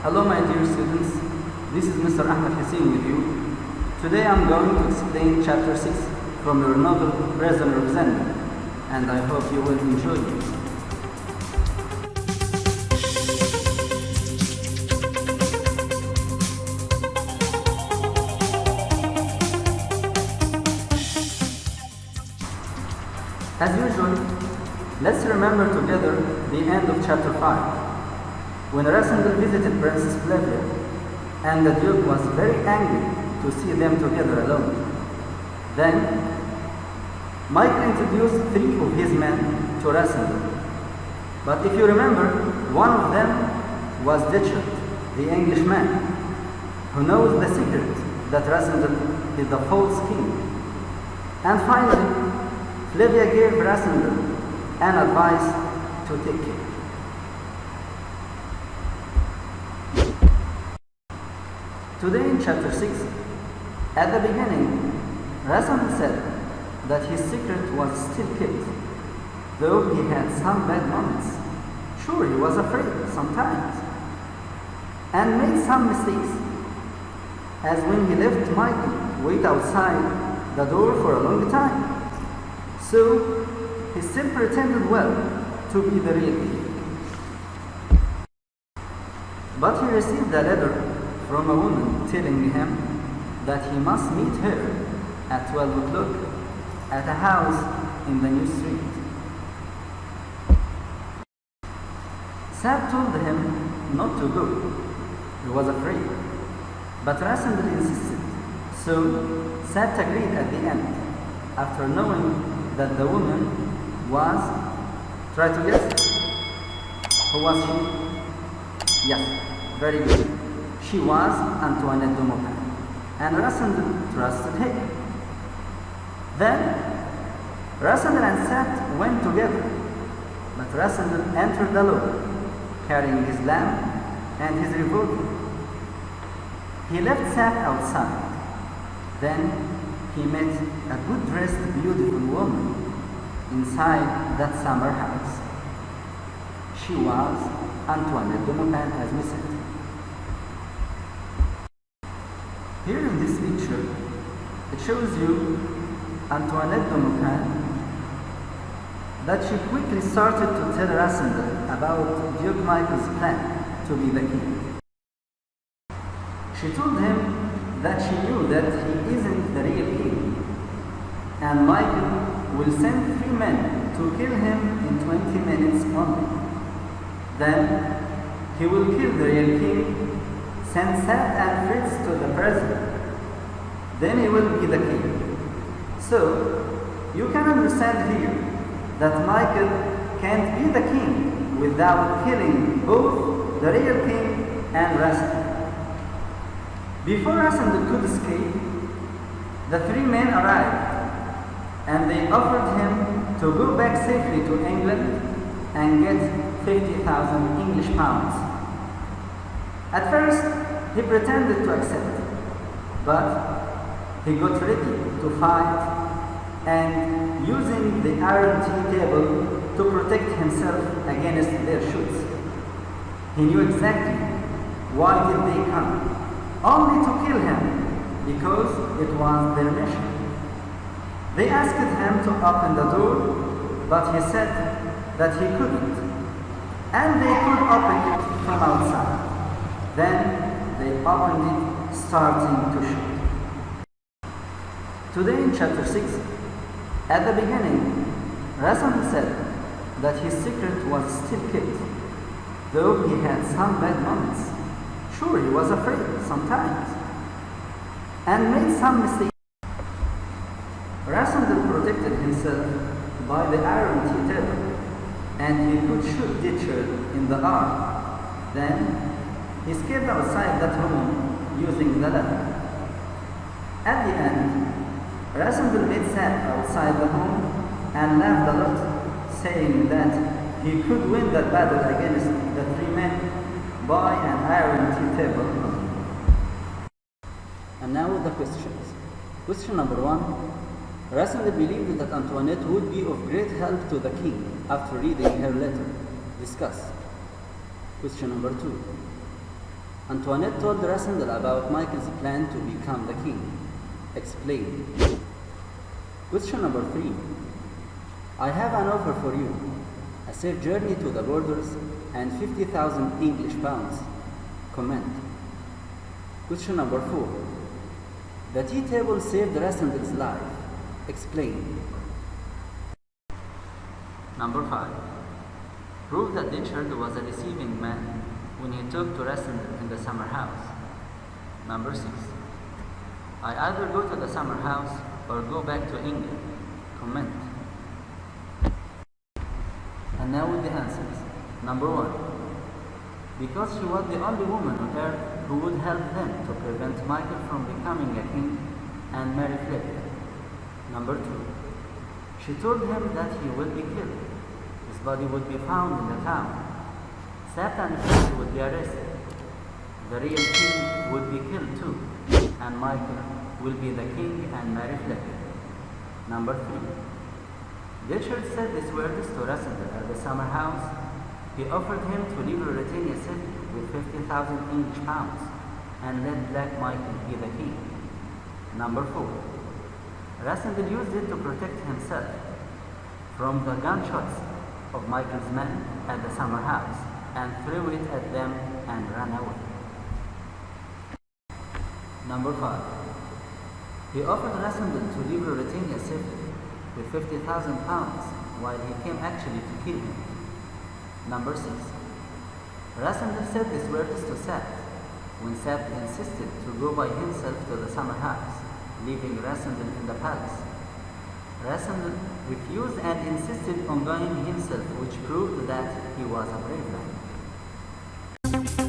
Hello my dear students, this is Mr. Ahmed Hussien with you. Today I'm going to explain chapter 6 from your novel Prisoner of Zenda-Ch, and I hope you will enjoy it. As usual, let's remember together the end of chapter 5. When Rasandal visited Princess Flavia, and the Duke was very angry to see them together alone. Then, Michael introduced 3 of his men to Rasandal. But if you remember, one of them was Richard, the Englishman, who knows the secret that Rasandal is the false king. And finally, Flavia gave Rasandal an advice to take care. Today in chapter 6, at the beginning, Rasandal said that his secret was still kept, though he had some bad moments. Sure, he was afraid sometimes, and made some mistakes, as when he left Michael wait outside the door for a long time. So, he still pretended well to be the real king. But he received a letter from a woman telling him that he must meet her at 12 o'clock at a house in the new street. Sab told him not to go. He was afraid. But Rasandal insisted. So Sab agreed at the end, after knowing that the woman was, try to guess, who was she? Yes, very good. She was Antoinette de Maupin, and Rasandal trusted her. Then, Rasandal and Sab went together, but Rasandal entered alone, carrying his lamp and his revolver. He left Sab outside. Then, he met a good-dressed, beautiful woman inside that summer house. She was Antoinette de Maupin, as we said. Here in this picture, it shows you Antoinette de Maupin, that she quickly started to tell Rasandal about Duke Michael's plan to be the king. She told him that she knew that he isn't the real king, and Michael will send 3 men to kill him in 20 minutes only. Then he will kill the real king, send Sab and Fritz to the prison. Then he will be the king. So, you can understand here that Michael can't be the king without killing both the real king and Rasandal. Before Rasandal could escape, the 3 men arrived, and they offered him to go back safely to England and get 50,000 English pounds. At first, he pretended to accept, but he got ready to fight, and using the iron tea table to protect himself against their shoots. He knew exactly why did they come, only to kill him, because it was their mission. They asked him to open the door, but he said that he couldn't, and they could open it from outside. Then they opened it, starting to shoot. Today in chapter 6, at the beginning, Rasandal said that his secret was still kept, though he had some bad moments. Sure, he was afraid sometimes, and made some mistakes. Rasandal protected himself by the iron tea table, and he could shoot Ditcher in the arm. Then he escaped outside that room using the ladder. At the end, Rassendel met Sad outside the home and laughed a lot, saying that he could win that battle against the three men by an iron tea table. And now the questions. Question number 1. Rassendel believed that Antoinette would be of great help to the king after reading her letter. Discuss. Question number 2. Antoinette told Rassendel about Michael's plan to become the king. Explain. Question number 3. I have an offer for you. A safe journey to the borders and 50,000 English pounds. Comment. Question number 4. The tea table saved Rassendel's life. Explain. Number 5. Prove that Ditchard was a deceiving man when he talked to Rassendel in the summer house. Number 6. I either go to the summer house or go back to England. Comment. And now with the answers. Number 1. Because she was the only woman on earth who would help them to prevent Michael from becoming a king and marry Philip. Number 2. She told him that he will be killed. His body would be found in the town. Sapt and Philip would be arrested. The real king would be killed too, and Michael will be the king and marry Philip. Number 3. Ditchard said these words to Rassendel at the summer house. He offered him to leave Ruritania City with 50,000 English pounds and let Black Michael be the king. Number 4. Rassendel used it to protect himself from the gunshots of Michael's men at the summer house and threw it at them and ran away. Number 5. He offered Rassendel to leave Ruritania City with 50,000 pounds while he came actually to kill him. Number 6. Rassendel said these words to Sapt when Sapt insisted to go by himself to the summer house, leaving Rassendel in the palace. Rassendel refused and insisted on going himself, which proved that he was a brave man.